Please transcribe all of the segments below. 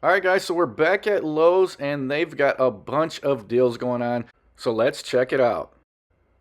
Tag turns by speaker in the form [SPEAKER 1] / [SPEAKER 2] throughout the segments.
[SPEAKER 1] Alright guys, so we're back at Lowe's and they've got a bunch of deals going on. So let's check it out.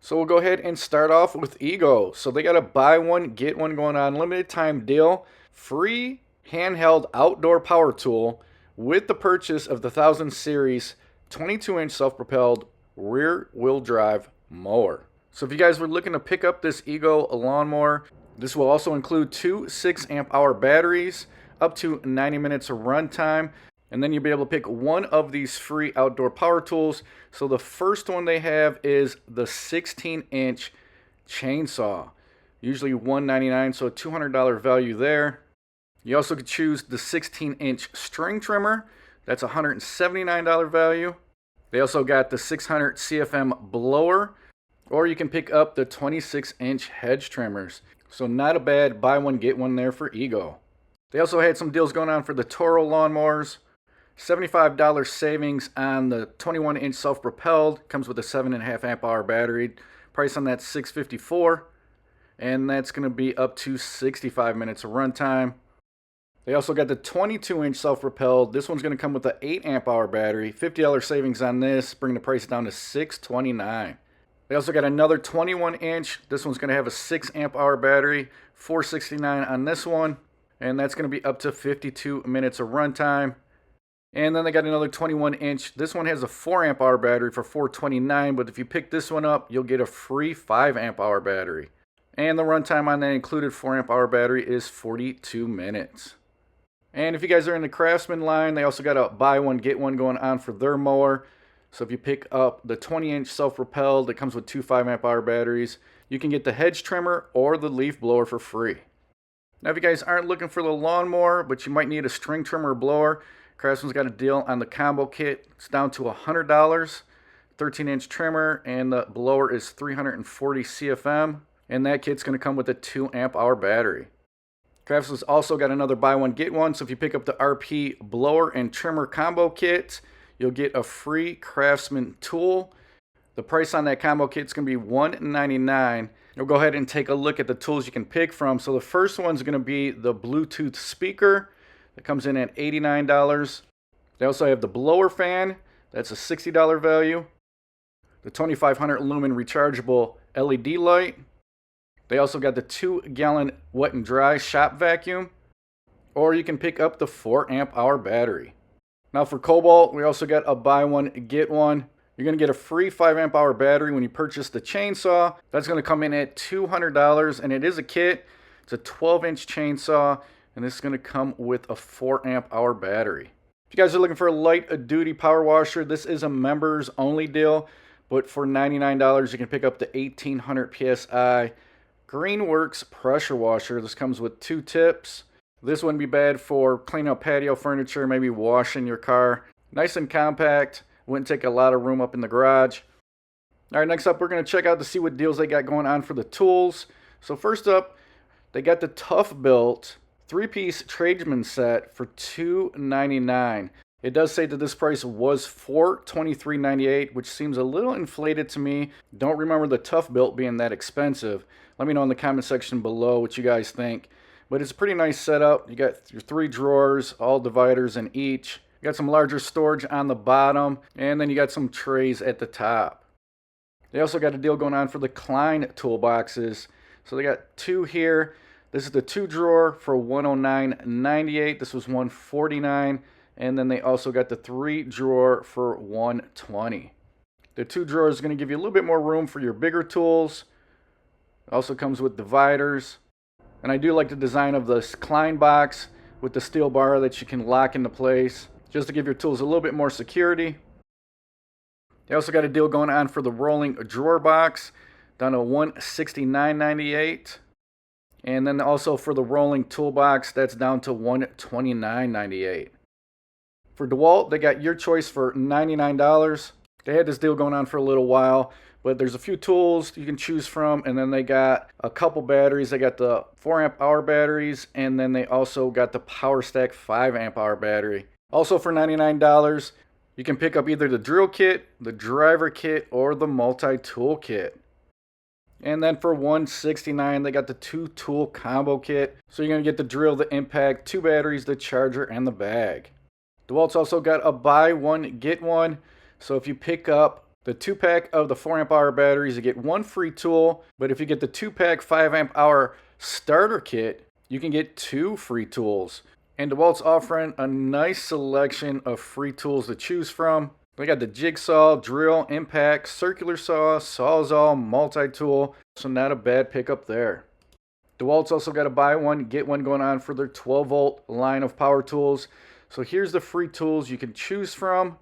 [SPEAKER 1] So we'll go ahead and start off with Ego. So they got a buy one, get one going on, limited time deal. Free handheld outdoor power tool with the purchase of the 1000 series 22-inch self-propelled rear wheel drive mower. So if you guys were looking to pick up this Ego lawnmower, this will also include two 6 amp hour batteries, up to 90 minutes of runtime, and then you'll be able to pick one of these free outdoor power tools. So the first one they have is the 16-inch chainsaw, usually $199, so a $200 value there. You also could choose the 16-inch string trimmer, that's a $179 value. They also got the 600 CFM blower, or you can pick up the 26-inch hedge trimmers. So not a bad buy one get one there for Ego. They also had some deals going on for the Toro lawnmowers. $75 savings on the 21-inch self-propelled. Comes with a 7.5 amp hour battery. Price on that $654. And that's going to be up to 65 minutes of runtime. They also got the 22-inch self-propelled. This one's going to come with an 8 amp hour battery. $50 savings on this, bringing the price down to $629. They also got another 21-inch. This one's going to have a 6 amp hour battery. $469 on this one. And that's going to be up to 52 minutes of runtime. And then they got another 21-inch. This one has a 4 amp hour battery for $429, but if you pick this one up, you'll get a free 5 amp hour battery. And the runtime on that included 4 amp hour battery is 42 minutes. And if you guys are in the Craftsman line, they also got a buy one get one going on for their mower. So if you pick up the 20-inch self-propelled, it comes with two 5 amp hour batteries. You can get the hedge trimmer or the leaf blower for free. Now, if you guys aren't looking for the lawnmower, but you might need a string trimmer or blower, Craftsman's got a deal on the combo kit. It's down to $100. 13-inch trimmer, and the blower is 340 CFM. And that kit's going to come with a 2 amp hour battery. Craftsman's also got another buy one get one. So if you pick up the RP blower and trimmer combo kit, you'll get a free Craftsman tool. The price on that combo kit is going to be $199. You'll go ahead and take a look at the tools you can pick from. So the first one's going to be the Bluetooth speaker. That comes in at $89. They also have the blower fan. That's a $60 value. The 2500 lumen rechargeable LED light. They also got the 2-gallon wet and dry shop vacuum. Or you can pick up the 4 amp hour battery. Now for Cobalt, we also got a buy one get one. You're going to get a free 5 amp hour battery when you purchase the chainsaw. That's going to come in at $200, and it is a kit. It's a 12-inch chainsaw, and this is going to come with a 4 amp hour battery. If you guys are looking for a light duty power washer, this is a members only deal, but for $99 you can pick up the 1800 PSI Greenworks pressure washer. This comes with 2 tips. This wouldn't be bad for cleaning up patio furniture, maybe washing your car. Nice and compact. Wouldn't take a lot of room up in the garage. All right, next up, we're going to check out to see what deals they got going on for the tools. So first up, they got the Tough Built 3-piece tradesman set for $299. It does say that this price was $423.98, which seems a little inflated to me. Don't remember the Tough Built being that expensive. Let me know in the comment section below what you guys think. But it's a pretty nice setup. You got your 3 drawers, all dividers in each. You got some larger storage on the bottom, and then you got some trays at the top. They also got a deal going on for the Klein toolboxes. So they got 2 here. This is the 2 drawer for $109.98. This was $149. And then they also got the 3 drawer for $120. The 2 drawer is going to give you a little bit more room for your bigger tools. It also comes with dividers. And I do like the design of this Klein box with the steel bar that you can lock into place, just to give your tools a little bit more security. They also got a deal going on for the rolling drawer box, down to $169.98. And then also for the rolling toolbox, that's down to $129.98. For DeWalt, they got your choice for $99. They had this deal going on for a little while, but there's a few tools you can choose from, and then they got a couple batteries. They got the 4 amp hour batteries, and then they also got the PowerStack 5 amp hour battery. Also for $99, you can pick up either the drill kit, the driver kit, or the multi-tool kit. And then for $169, they got the 2-tool combo kit. So you're going to get the drill, the impact, 2 batteries, the charger, and the bag. DeWalt's also got a buy one, get one. So if you pick up the 2-pack of the 4 amp hour batteries, you get one free tool. But if you get the 2-pack 5 amp hour starter kit, you can get 2 free tools. And DeWalt's offering a nice selection of free tools to choose from. They got the jigsaw, drill, impact, circular saw, sawzall, multi-tool. So not a bad pickup there. DeWalt's also got a buy one, get one going on for their 12-volt line of power tools. So here's the free tools you can choose from.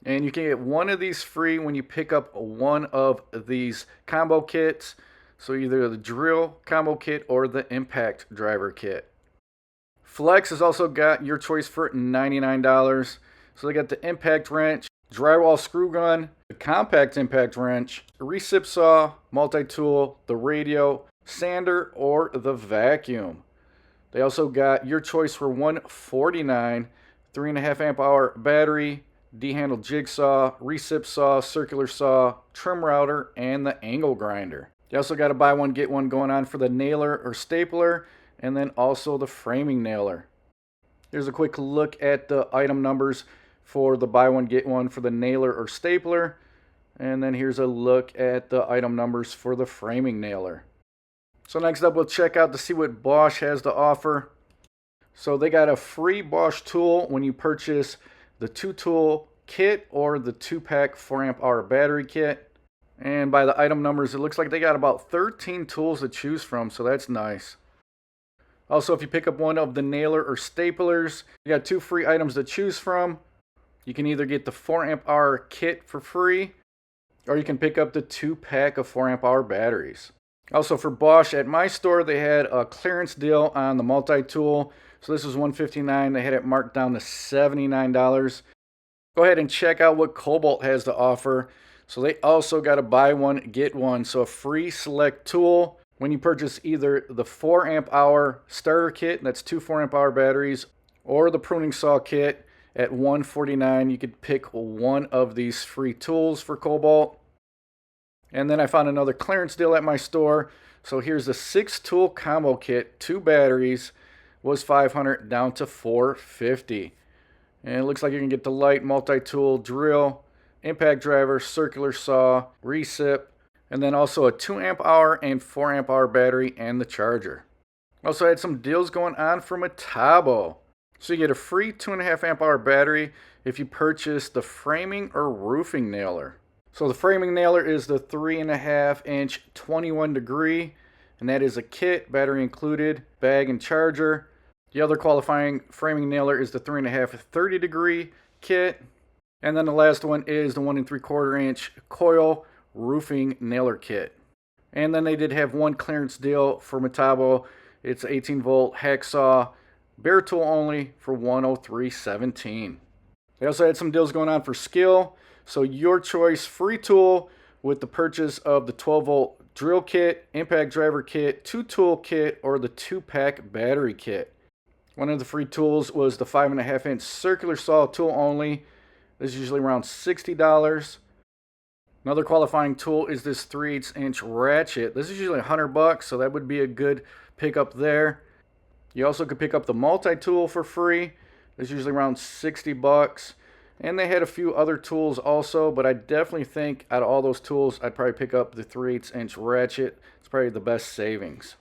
[SPEAKER 1] And you can get one of these free when you pick up one of these combo kits. So either the drill combo kit or the impact driver kit. Flex has also got your choice for $99. So they got the impact wrench, drywall screw gun, the compact impact wrench, recip saw, multi-tool, the radio, sander, or the vacuum. They also got your choice for $149, 3.5 amp hour battery, D-handle jigsaw, recip saw, circular saw, trim router, and the angle grinder. You also got a buy one get one going on for the nailer or stapler, and then also the framing nailer. Here's a quick look at the item numbers for the buy one get one for the nailer or stapler, and then here's a look at the item numbers for the framing nailer. So next up, we'll check out to see what Bosch has to offer. So they got a free Bosch tool when you purchase the 2-tool kit or the 2-pack 4 amp hour battery kit. And by the item numbers, it looks like they got about 13 tools to choose from, so that's nice. Also, if you pick up one of the nailer or staplers, you got 2 free items to choose from. You can either get the 4 amp hour kit for free, or you can pick up the 2-pack of 4 amp hour batteries. Also for Bosch, at my store, they had a clearance deal on the multi-tool. So this was $159. They had it marked down to $79. Go ahead and check out what Cobalt has to offer. So they also got a buy one, get one. So a free select tool when you purchase either the 4 amp hour starter kit, that's 2 4 amp hour batteries, or the pruning saw kit at $149. You could pick one of these free tools for Cobalt. And then I found another clearance deal at my store. So here's the 6-tool combo kit, 2 batteries, was $500 down to $450. And it looks like you can get the light multi-tool drill, impact driver, circular saw, recip, and then also a 2 amp hour and 4 amp hour battery and the charger. Also had some deals going on from Metabo. So you get a free 2.5 amp hour battery if you purchase the framing or roofing nailer. So the framing nailer is the 3.5 inch 21 degree, and that is a kit, battery included, bag and charger. The other qualifying framing nailer is the 3.5 30 degree kit. And then the last one is the 1 3/4 inch coil roofing nailer kit. And then they did have one clearance deal for Metabo. It's 18 volt hacksaw, bare tool only for $103.17. They also had some deals going on for Skill. So your choice free tool with the purchase of the 12 volt drill kit, impact driver kit, 2-tool kit, or the 2-pack battery kit. One of the free tools was the 5.5 inch circular saw tool only. This is usually around $60. Another qualifying tool is this 3/8 inch ratchet. This is usually $100, so that would be a good pickup there. You also could pick up the multi-tool for free. This is usually around $60. And they had a few other tools also, but I definitely think out of all those tools, I'd probably pick up the 3/8 inch ratchet. It's probably the best savings.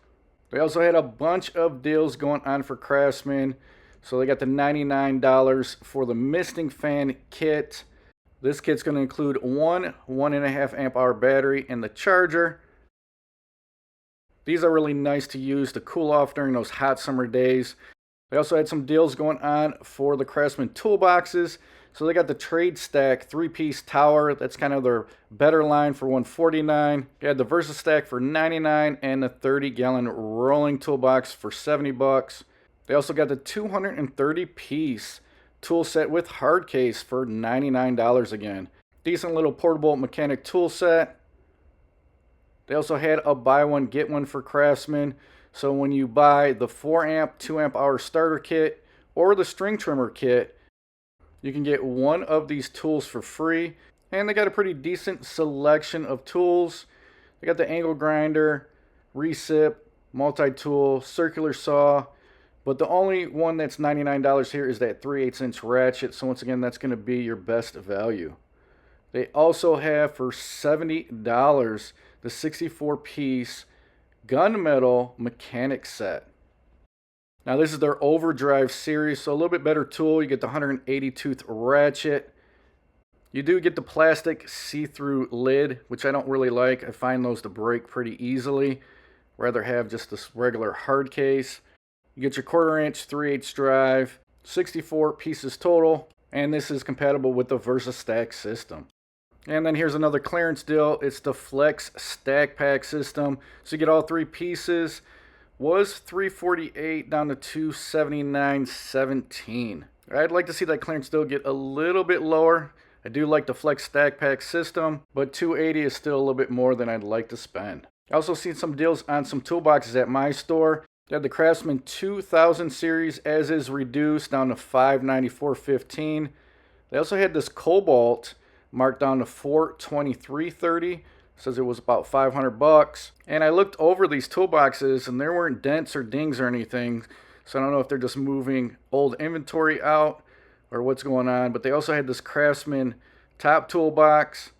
[SPEAKER 1] They also had a bunch of deals going on for Craftsman. So they got the $99 for the misting fan kit. This kit's going to include one 1.5 amp hour battery and the charger. These are really nice to use to cool off during those hot summer days. They also had some deals going on for the Craftsman toolboxes. So they got the Trade Stack 3-piece tower. That's kind of their better line for $149. They had the Versa Stack for $99 and the 30-gallon rolling toolbox for $70. They also got the 230-piece tool set with hard case for $99 again. Decent little portable mechanic tool set. They also had a buy one get one for Craftsman. So when you buy the 4 amp 2 amp hour starter kit or the string trimmer kit, you can get one of these tools for free. And they got a pretty decent selection of tools. They got the angle grinder, recip, multi-tool, circular saw, But the only one that's $99 here is that 3/8" ratchet. So once again, that's going to be your best value. They also have for $70 the 64-piece gunmetal mechanic set. Now this is their overdrive series, so a little bit better tool. You get the 180 tooth ratchet. You do get the plastic see-through lid, which I don't really like. I find those to break pretty easily. Rather have just this regular hard case. You get your 1/4" 3/8 drive, 64 pieces total, and this is compatible with the VersaStack system. And then here's another clearance deal. It's the Flex Stack Pack system. So you get all 3 pieces. Was $348 down to $279.17. I'd like to see that clearance deal get a little bit lower. I do like the Flex Stack Pack system, but $280 is still a little bit more than I'd like to spend. I also seen some deals on some toolboxes at my store. They had the Craftsman 2000 series as is reduced down to $594.15. They also had this Cobalt marked down to $423.30. Says it was about 500 bucks. And I looked over these toolboxes and there weren't dents or dings or anything. So I don't know if they're just moving old inventory out or what's going on. But they also had this Craftsman top toolbox.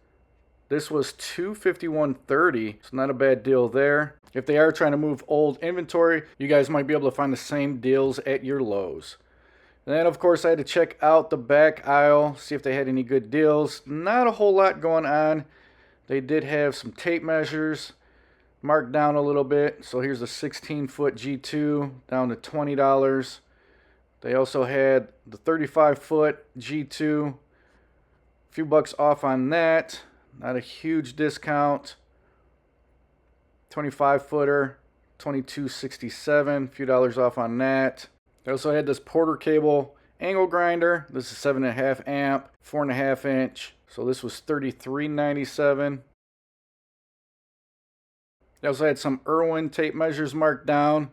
[SPEAKER 1] This was $251.30. It's not a bad deal there. If they are trying to move old inventory, you guys might be able to find the same deals at your Lowe's. And then, of course, I had to check out the back aisle, see if they had any good deals. Not a whole lot going on. They did have some tape measures marked down a little bit. So here's a 16-foot G2 down to $20. They also had the 35-foot G2. A few bucks off on that. Not a huge discount. 25-footer, $22.67. A few dollars off on that. They also had this Porter cable angle grinder. This is 7.5 amp, 4.5 inch. So this was $33.97. They also had some Irwin tape measures marked down.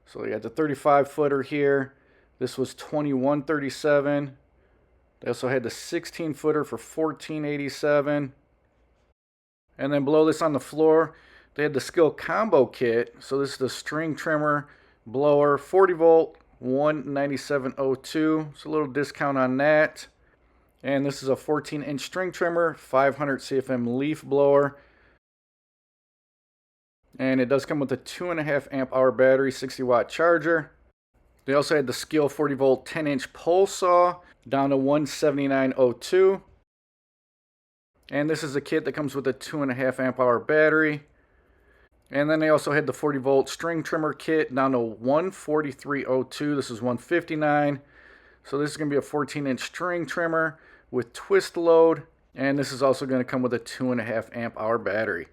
[SPEAKER 1] So you got the 35-footer here. This was $21.37. They also had the 16-footer for $14.87. And then below this on the floor, they had the Skill Combo Kit. So this is the string trimmer, blower, 40 volt, $197.02. So a little discount on that. And this is a 14-inch string trimmer, 500 CFM leaf blower. And it does come with a 2.5 amp hour battery, 60 watt charger. They also had the Skill 40 volt 10-inch pole saw down to $179.02. And this is a kit that comes with a 2.5 amp hour battery. And then they also had the 40 volt string trimmer kit down to $143.02. This is $159. So this is going to be a 14-inch string trimmer with twist load. And this is also going to come with a 2.5 amp hour battery.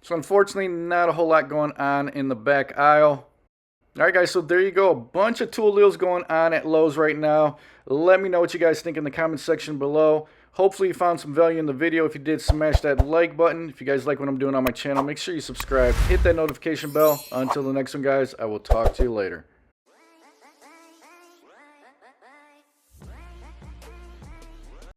[SPEAKER 1] So unfortunately, not a whole lot going on in the back aisle. Alright guys, so there you go. A bunch of tool deals going on at Lowe's right now. Let me know what you guys think in the comment section below. Hopefully you found some value in the video. If you did, smash that like button. If you guys like what I'm doing on my channel, make sure you subscribe. Hit that notification bell. Until the next one, guys, I will talk to you later.